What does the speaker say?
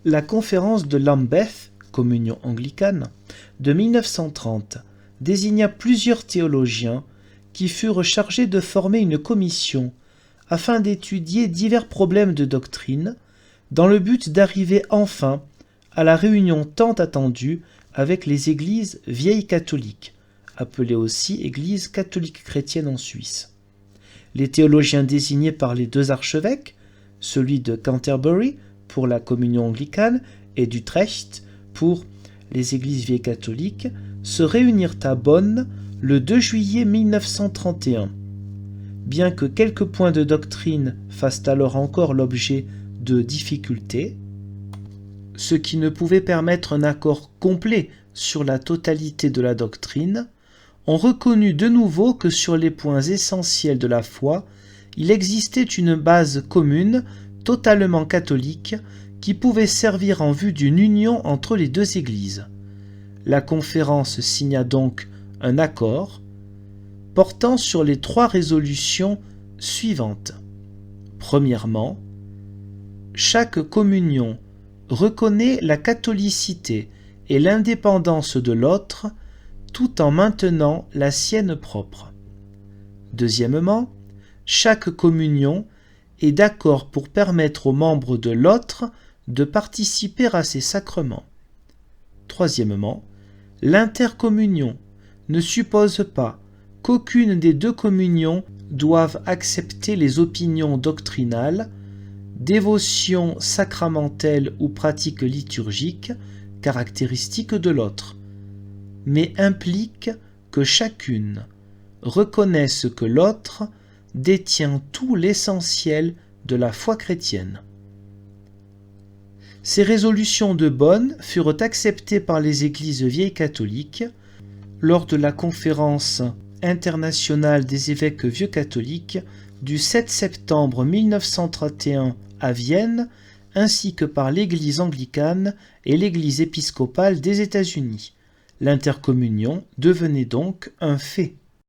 La conférence de Lambeth, communion anglicane, de 1930 désigna plusieurs théologiens qui furent chargés de former une commission afin d'étudier divers problèmes de doctrine dans le but d'arriver enfin à la réunion tant attendue avec les églises vieilles catholiques, appelées aussi églises catholiques chrétiennes en Suisse. Les théologiens désignés par les deux archevêques, celui de Canterbury pour la communion anglicane et d'Utrecht pour les églises vieilles catholiques, se réunirent à Bonn le 2 juillet 1931. Bien que quelques points de doctrine fassent alors encore l'objet de difficultés, ce qui ne pouvait permettre un accord complet sur la totalité de la doctrine, on reconnut de nouveau que sur les points essentiels de la foi, il existait une base commune totalement catholique qui pouvait servir en vue d'une union entre les deux églises. La conférence signa donc un accord portant sur les 3 résolutions suivantes. Premièrement, chaque communion reconnaît la catholicité et l'indépendance de l'autre tout en maintenant la sienne propre. Deuxièmement, chaque communion est d'accord pour permettre aux membres de l'autre de participer à ces sacrements. Troisièmement, l'intercommunion ne suppose pas qu'aucune des 2 communions doive accepter les opinions doctrinales, dévotion sacramentelle ou pratique liturgique caractéristiques de l'autre, mais implique que chacune reconnaisse que l'autre détient tout l'essentiel de la foi chrétienne. Ces résolutions de Bonn furent acceptées par les églises vieilles catholiques lors de la conférence internationale des évêques vieux catholiques du 7 septembre 1931 à Vienne, ainsi que par l'Église anglicane et l'Église épiscopale des États-Unis. L'intercommunion devenait donc un fait.